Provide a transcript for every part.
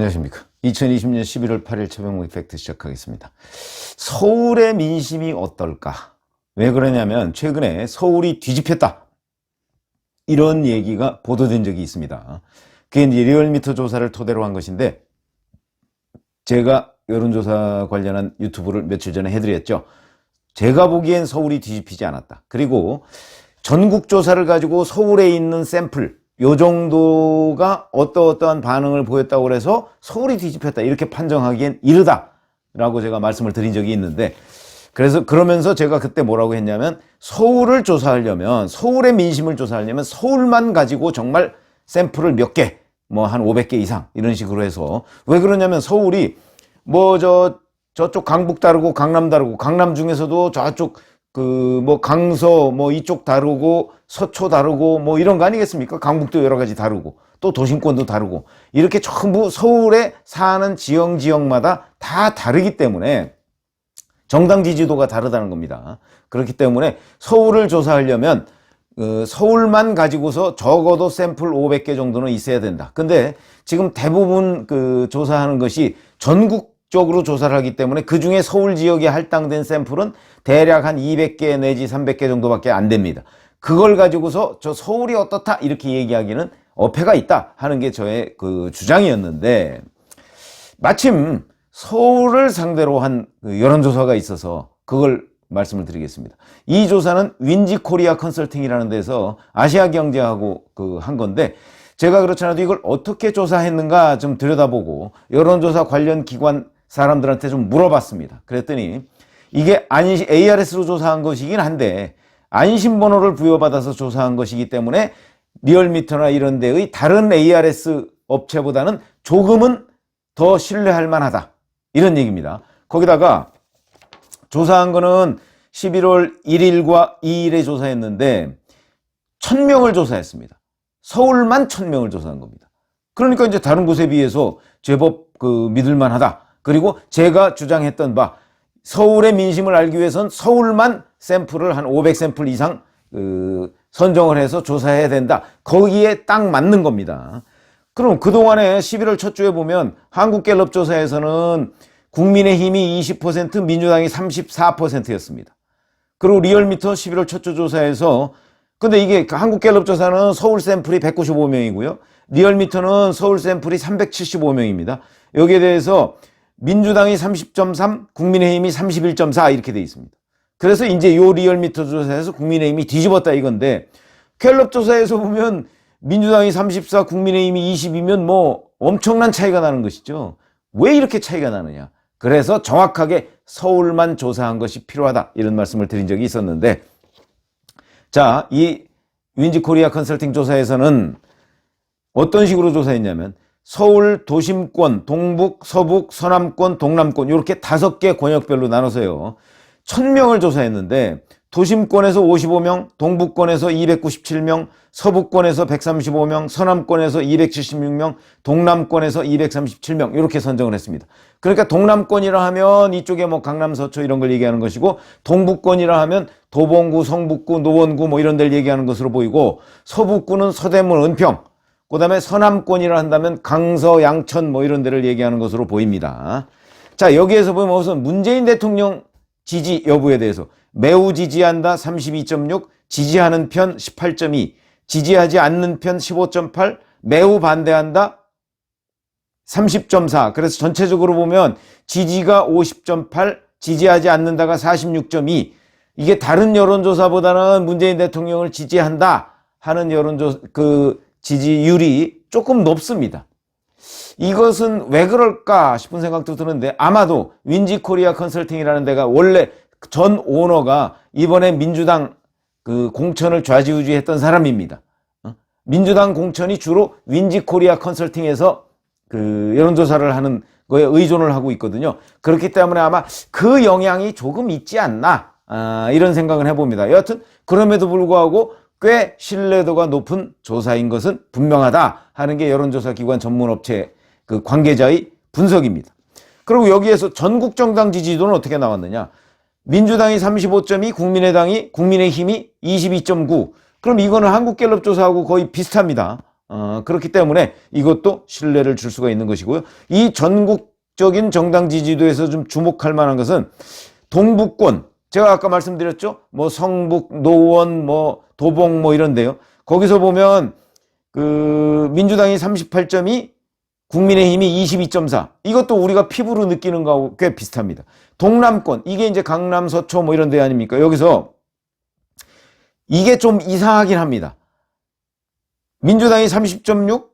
안녕하십니까. 2020년 11월 8일 최병호 이펙트 시작하겠습니다. 서울의 민심이 어떨까? 왜 그러냐면 최근에 서울이 뒤집혔다, 이런 얘기가 보도된 적이 있습니다. 그게 이제 리얼미터 조사를 토대로 한 것인데, 제가 여론조사 관련한 유튜브를 며칠 전에 해드렸죠. 제가 보기엔 서울이 뒤집히지 않았다. 그리고 전국조사를 가지고 서울에 있는 샘플, 요 정도가 어떠한 반응을 보였다고 해서 서울이 뒤집혔다, 이렇게 판정하기엔 이르다라고 제가 말씀을 드린 적이 있는데, 그러면서 제가 그때 뭐라고 했냐면, 서울을 조사하려면, 서울의 민심을 조사하려면 서울만 가지고 정말 샘플을 몇 개, 뭐 한 500개 이상 이런 식으로 해서. 왜 그러냐면 서울이 뭐 저쪽 강북 다르고 강남 다르고, 강남 중에서도 저쪽 뭐 강서 뭐 이쪽 다르고 서초 다르고 뭐 이런 거 아니겠습니까? 강북도 여러 가지 다르고 또 도심권도 다르고, 이렇게 전부 서울에 사는 지역마다 다 다르기 때문에 정당 지지도가 다르다는 겁니다. 그렇기 때문에 서울을 조사하려면 서울만 가지고서 적어도 샘플 500개 정도는 있어야 된다. 근데 지금 대부분 조사하는 것이 전국적으로 조사를 하기 때문에 그 중에 서울 지역에 할당된 샘플은 대략 한 200개 내지 300개 정도밖에 안 됩니다. 그걸 가지고서 저 서울이 어떻다 이렇게 얘기하기는 어폐가 있다 하는 게 저의 주장이었는데, 마침 서울을 상대로 한 여론조사가 있어서 그걸 말씀을 드리겠습니다. 이 조사는 윈지코리아 컨설팅이라는 데서 아시아경제하고 한 건데, 제가 그렇지 않아도 이걸 어떻게 조사했는가 좀 들여다보고 여론조사 관련 기관 사람들한테 좀 물어봤습니다. 그랬더니 이게 ARS로 조사한 것이긴 한데 안심번호를 부여받아서 조사한 것이기 때문에 리얼미터나 이런 데의 다른 ARS 업체보다는 조금은 더 신뢰할 만하다, 이런 얘기입니다. 거기다가 조사한 거는 11월 1일과 2일에 조사했는데 1000명을 조사했습니다. 서울만 1000명을 조사한 겁니다. 그러니까 이제 다른 곳에 비해서 제법 믿을만하다. 그리고 제가 주장했던 바, 서울의 민심을 알기 위해선 서울만 샘플을 한 500샘플 이상 선정을 해서 조사해야 된다, 거기에 딱 맞는 겁니다. 그럼 그동안에 11월 첫 주에 보면 한국갤럽 조사에서는 국민의힘이 20%, 민주당이 34%였습니다. 그리고 리얼미터 11월 첫 주 조사에서, 근데 이게 한국갤럽 조사는 서울 샘플이 195명이고요. 리얼미터는 서울 샘플이 375명입니다. 여기에 대해서 민주당이 30.3, 국민의힘이 31.4 이렇게 돼 있습니다. 그래서 이제 요 리얼미터 조사에서 국민의힘이 뒤집었다 이건데, 갤럽 조사에서 보면 민주당이 34, 국민의힘이 20이면 뭐 엄청난 차이가 나는 것이죠. 왜 이렇게 차이가 나느냐? 그래서 정확하게 서울만 조사한 것이 필요하다, 이런 말씀을 드린 적이 있었는데, 자, 이 윈지코리아 컨설팅 조사에서는 어떤 식으로 조사했냐면, 서울 도심권, 동북, 서북, 서남권, 동남권 이렇게 5개 권역별로 나눠서요 1000명을 조사했는데, 도심권에서 55명, 동북권에서 297명, 서북권에서 135명, 서남권에서 276명, 동남권에서 237명 이렇게 선정을 했습니다. 그러니까 동남권이라 하면 이쪽에 뭐 강남, 서초 이런 걸 얘기하는 것이고, 동북권이라 하면 도봉구, 성북구, 노원구 뭐 이런 데를 얘기하는 것으로 보이고, 서북구는 서대문, 은평, 그 다음에 서남권이라 한다면 강서, 양천 뭐 이런 데를 얘기하는 것으로 보입니다. 자, 여기에서 보면 우선 문재인 대통령 지지 여부에 대해서 매우 지지한다 32.6, 지지하는 편 18.2, 지지하지 않는 편 15.8, 매우 반대한다 30.4. 그래서 전체적으로 보면 지지가 50.8, 지지하지 않는다가 46.2. 이게 다른 여론조사보다는 문재인 대통령을 지지한다 하는 지지율이 조금 높습니다. 이것은 왜 그럴까 싶은 생각도 드는데, 아마도 윈지코리아 컨설팅이라는 데가 원래 전 오너가 이번에 민주당 공천을 좌지우지했던 사람입니다. 민주당 공천이 주로 윈지코리아 컨설팅에서 여론조사를 하는 거에 의존을 하고 있거든요. 그렇기 때문에 아마 그 영향이 조금 있지 않나, 이런 생각을 해봅니다. 여하튼 그럼에도 불구하고 꽤 신뢰도가 높은 조사인 것은 분명하다 하는 게 여론조사 기관 전문업체 관계자의 분석입니다. 그리고 여기에서 전국 정당 지지도는 어떻게 나왔느냐? 민주당이 35.2, 국민의힘이 22.9. 그럼 이거는 한국갤럽 조사하고 거의 비슷합니다. 그렇기 때문에 이것도 신뢰를 줄 수가 있는 것이고요. 이 전국적인 정당 지지도에서 좀 주목할 만한 것은 동북권, 제가 아까 말씀드렸죠? 뭐 성북, 노원, 뭐 도봉 뭐 이런데요. 거기서 보면 그 민주당이 38.2, 국민의힘이 22.4. 이것도 우리가 피부로 느끼는 거하고 꽤 비슷합니다. 동남권, 이게 이제 강남, 서초 뭐 이런 데 아닙니까? 여기서 이게 좀 이상하긴 합니다. 민주당이 30.6,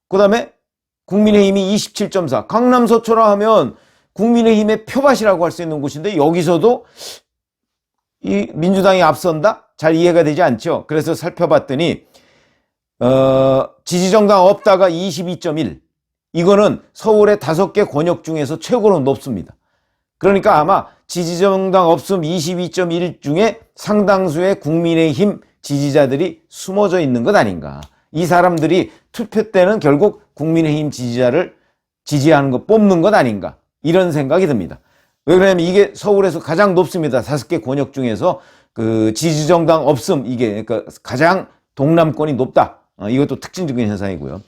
그 다음에 국민의힘이 27.4. 강남, 서초라 하면 국민의힘의 표밭이라고 할 수 있는 곳인데 여기서도 이 민주당이 앞선다? 잘 이해가 되지 않죠. 그래서 살펴봤더니 지지정당 없다가 22.1. 이거는 서울의 5개 권역 중에서 최고로 높습니다. 그러니까 아마 지지정당 없음 22.1 중에 상당수의 국민의힘 지지자들이 숨어져 있는 것 아닌가. 이 사람들이 투표 때는 결국 국민의힘 지지자를 지지하는 것, 뽑는 것 아닌가. 이런 생각이 듭니다. 왜 그러냐면 이게 서울에서 가장 높습니다. 5개 권역 중에서 그 지지정당 없음, 이게 그러니까 가장 동남권이 높다. 이것도 특징적인 현상이고요.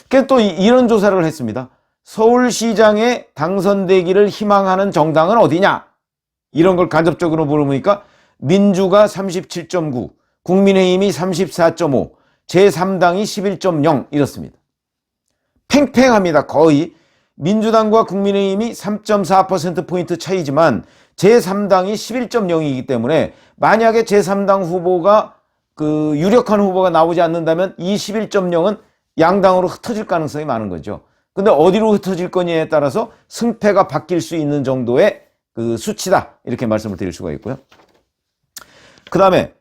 그래서 또 이런 조사를 했습니다. 서울시장에 당선되기를 희망하는 정당은 어디냐? 이런 걸 간접적으로 물어보니까 민주가 37.9, 국민의힘이 34.5, 제3당이 11.0 이렇습니다. 팽팽합니다. 거의. 민주당과 국민의힘이 3.4%포인트 차이지만 제3당이 11.0이기 때문에 만약에 제3당 후보가 그 유력한 후보가 나오지 않는다면 이 11.0은 양당으로 흩어질 가능성이 많은 거죠. 근데 어디로 흩어질 거냐에 따라서 승패가 바뀔 수 있는 정도의 그 수치다. 이렇게 말씀을 드릴 수가 있고요. 그 다음에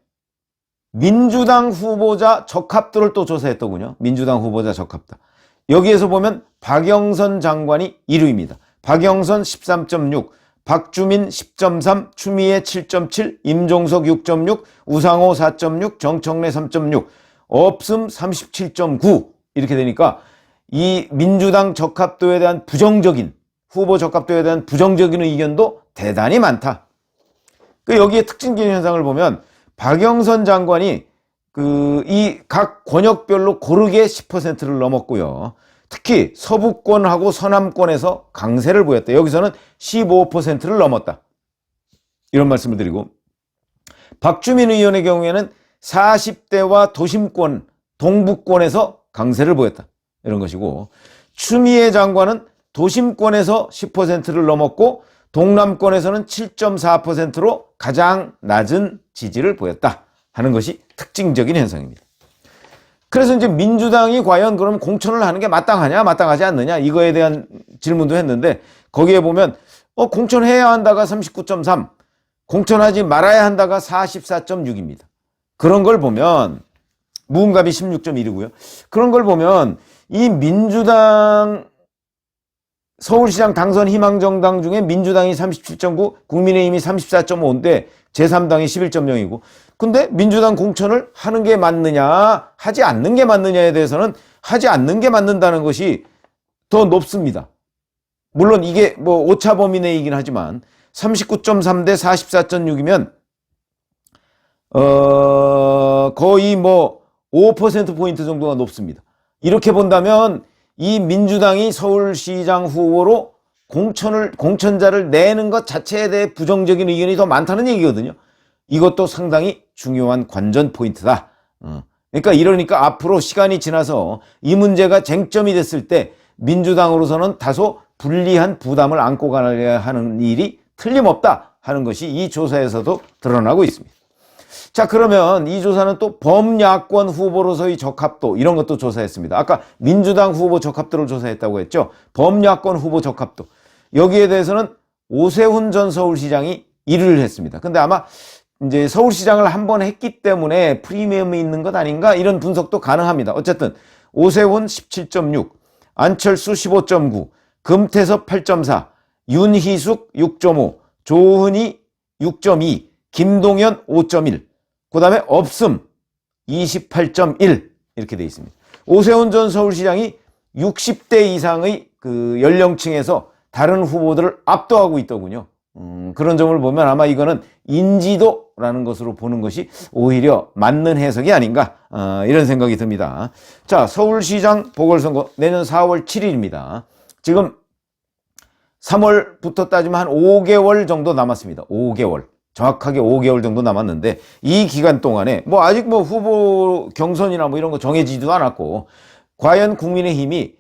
민주당 후보자 적합도를 또 조사했더군요. 민주당 후보자 적합도. 여기에서 보면 박영선 장관이 1위입니다. 박영선 13.6, 박주민 10.3, 추미애 7.7, 임종석 6.6, 우상호 4.6, 정청래 3.6, 없음 37.9 이렇게 되니까 이 민주당 적합도에 대한 부정적인 후보 적합도에 대한 부정적인 의견도 대단히 많다. 여기에 특징적인 현상을 보면 박영선 장관이 이 각 권역별로 고르게 10%를 넘었고요. 특히 서부권하고 서남권에서 강세를 보였다. 여기서는 15%를 넘었다. 이런 말씀을 드리고 박주민 의원의 경우에는 40대와 도심권, 동북권에서 강세를 보였다. 이런 것이고 추미애 장관은 도심권에서 10%를 넘었고 동남권에서는 7.4%로 가장 낮은 지지를 보였다 하는 것이 특징적인 현상입니다. 그래서 이제 민주당이 과연 그럼 공천을 하는 게 마땅하냐 마땅하지 않느냐 이거에 대한 질문도 했는데 거기에 보면 공천해야 한다가 39.3, 공천하지 말아야 한다가 44.6입니다. 그런 걸 보면 무응답이 16.1이고요. 그런 걸 보면 이 민주당 서울시장 당선 희망정당 중에 민주당이 37.9, 국민의힘이 34.5인데 제3당이 11.0이고 근데 민주당 공천을 하는 게 맞느냐 하지 않는 게 맞느냐에 대해서는 하지 않는 게 맞는다는 것이 더 높습니다. 물론 이게 뭐 오차 범위 내이긴 하지만 39.3 대 44.6이면 거의 뭐 5%포인트 정도가 높습니다. 이렇게 본다면 이 민주당이 서울시장 후보로 공천자를 내는 것 자체에 대해 부정적인 의견이 더 많다는 얘기거든요. 이것도 상당히 중요한 관전 포인트다. 그러니까 이러니까 앞으로 시간이 지나서 이 문제가 쟁점이 됐을 때 민주당으로서는 다소 불리한 부담을 안고 가야 하는 일이 틀림없다 하는 것이 이 조사에서도 드러나고 있습니다. 자, 그러면 이 조사는 또 범야권 후보로서의 적합도 이런 것도 조사했습니다. 아까 민주당 후보 적합도를 조사했다고 했죠. 범야권 후보 적합도. 여기에 대해서는 오세훈 전 서울시장이 1위를 했습니다. 근데 아마 이제 서울시장을 한 번 했기 때문에 프리미엄이 있는 것 아닌가 이런 분석도 가능합니다. 어쨌든 오세훈 17.6, 안철수 15.9, 금태섭 8.4, 윤희숙 6.5, 조은희 6.2, 김동연 5.1, 그 다음에 없음 28.1 이렇게 돼 있습니다. 오세훈 전 서울시장이 60대 이상의 그 연령층에서 다른 후보들을 압도하고 있더군요. 그런 점을 보면 아마 이거는 인지도라는 것으로 보는 것이 오히려 맞는 해석이 아닌가 이런 생각이 듭니다. 자, 서울시장 보궐선거 내년 4월 7일입니다. 지금 3월부터 따지면 한 5개월 정도 남았습니다. 5개월. 정확하게 5개월 정도 남았는데 이 기간 동안에 뭐 아직 뭐 후보 경선이나 뭐 이런 거 정해지지도 않았고 과연 국민의힘이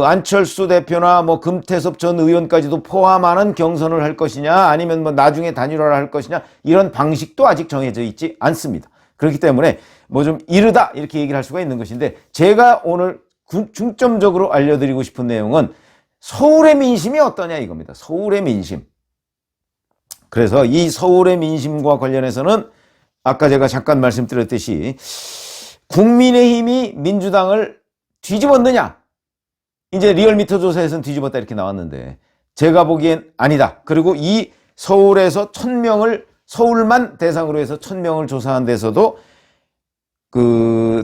안철수 대표나 뭐 금태섭 전 의원까지도 포함하는 경선을 할 것이냐 아니면 뭐 나중에 단일화를 할 것이냐 이런 방식도 아직 정해져 있지 않습니다. 그렇기 때문에 뭐 좀 이르다 이렇게 얘기를 할 수가 있는 것인데 제가 오늘 중점적으로 알려드리고 싶은 내용은 서울의 민심이 어떠냐 이겁니다. 서울의 민심. 그래서 이 서울의 민심과 관련해서는 아까 제가 잠깐 말씀드렸듯이 국민의힘이 민주당을 뒤집었느냐? 이제 리얼미터 조사에서는 뒤집었다 이렇게 나왔는데 제가 보기엔 아니다. 그리고 이 서울에서 1000명을 서울만 대상으로 해서 1000명을 조사한 데서도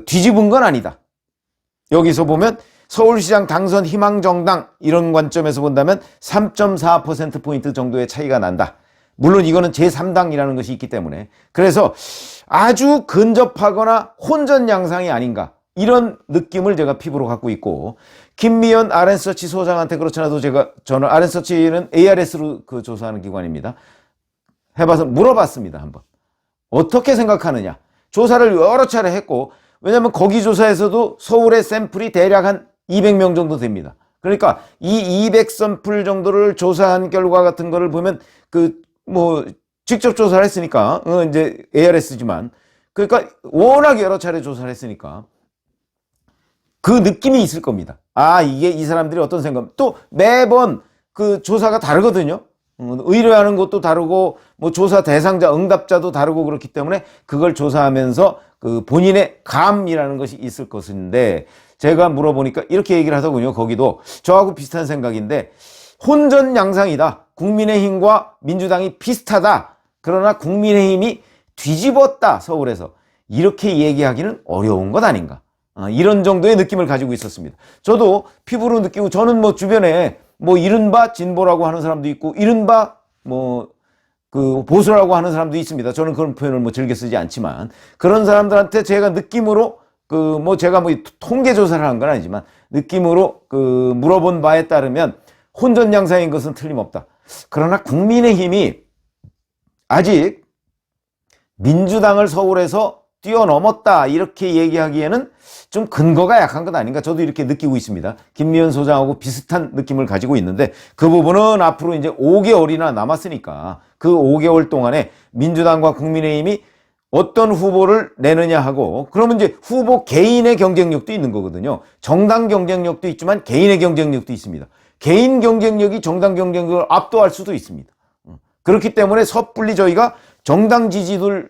뒤집은 건 아니다. 여기서 보면 서울시장 당선 희망정당 이런 관점에서 본다면 3.4%포인트 정도의 차이가 난다. 물론 이거는 제3당이라는 것이 있기 때문에 그래서 아주 근접하거나 혼전 양상이 아닌가 이런 느낌을 제가 피부로 갖고 있고 김미연 RN서치 소장한테 그렇지 않아도 저는 RN서치는 ARS로 조사하는 기관입니다. 해봐서 물어봤습니다. 한번 어떻게 생각하느냐 조사를 여러 차례 했고 왜냐하면 거기 조사에서도 서울의 샘플이 대략 한 200명 정도 됩니다. 그러니까 이 200샘플 정도를 조사한 결과 같은 거를 보면 직접 조사를 했으니까 이제 ARS지만 그러니까 워낙 여러 차례 조사를 했으니까 그 느낌이 있을 겁니다. 아, 이게 이 사람들이 어떤 생각, 또 매번 그 조사가 다르거든요. 의뢰하는 것도 다르고, 뭐 조사 대상자, 응답자도 다르고 그렇기 때문에 그걸 조사하면서 그 본인의 감이라는 것이 있을 것인데, 제가 물어보니까 이렇게 얘기를 하더군요. 거기도 저하고 비슷한 생각인데, 혼전 양상이다. 국민의힘과 민주당이 비슷하다. 그러나 국민의힘이 뒤집었다. 서울에서. 이렇게 얘기하기는 어려운 것 아닌가. 이런 정도의 느낌을 가지고 있었습니다. 저도 피부로 느끼고 저는 뭐 주변에 뭐 이른바 진보라고 하는 사람도 있고 이른바 보수라고 하는 사람도 있습니다. 저는 그런 표현을 뭐 즐겨 쓰지 않지만 그런 사람들한테 제가 느낌으로 제가 통계 조사를 한 건 아니지만 느낌으로 물어본 바에 따르면 혼전 양상인 것은 틀림없다. 그러나 국민의힘이 아직 민주당을 서울에서 뛰어넘었다 이렇게 얘기하기에는 좀 근거가 약한 것 아닌가 저도 이렇게 느끼고 있습니다. 김미연 소장하고 비슷한 느낌을 가지고 있는데 그 부분은 앞으로 이제 5개월이나 남았으니까 그 5개월 동안에 민주당과 국민의힘이 어떤 후보를 내느냐 하고 그러면 이제 후보 개인의 경쟁력도 있는 거거든요. 정당 경쟁력도 있지만 개인의 경쟁력도 있습니다. 개인 경쟁력이 정당 경쟁력을 압도할 수도 있습니다. 그렇기 때문에 섣불리 저희가 정당 지지들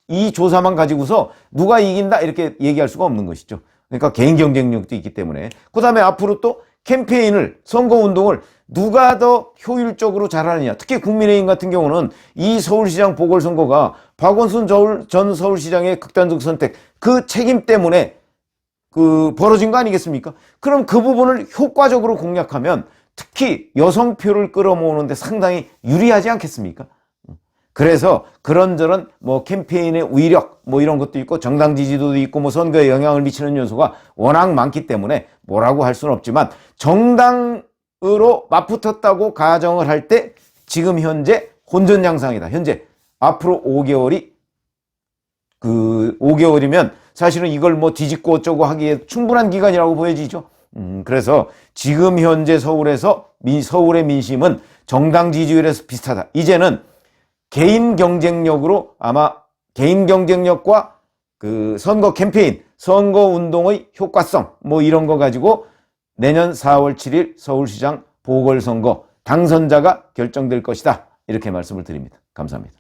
이 조사만 가지고서 누가 이긴다 이렇게 얘기할 수가 없는 것이죠. 그러니까 개인 경쟁력도 있기 때문에 그 다음에 앞으로 또 캠페인을 선거운동을 누가 더 효율적으로 잘하느냐 특히 국민의힘 같은 경우는 이 서울시장 보궐선거가 박원순 전 서울시장의 극단적 선택 그 책임 때문에 벌어진 거 아니겠습니까? 그럼 그 부분을 효과적으로 공략하면 특히 여성표를 끌어모으는데 상당히 유리하지 않겠습니까? 그래서 그런저런 캠페인의 위력 이런 것도 있고 정당 지지도도 있고 선거에 영향을 미치는 요소가 워낙 많기 때문에 뭐라고 할 수는 없지만 정당으로 맞붙었다고 가정을 할 때 지금 현재 혼전 양상이다. 현재 앞으로 5개월이면 사실은 이걸 뒤집고 어쩌고 하기에 충분한 기간이라고 보여지죠. 그래서 지금 현재 서울의 민심은 정당 지지율에서 비슷하다. 이제는 개인 경쟁력으로 아마 개인 경쟁력과 선거 캠페인, 선거 운동의 효과성 이런 거 가지고 내년 4월 7일 서울시장 보궐선거 당선자가 결정될 것이다. 이렇게 말씀을 드립니다. 감사합니다.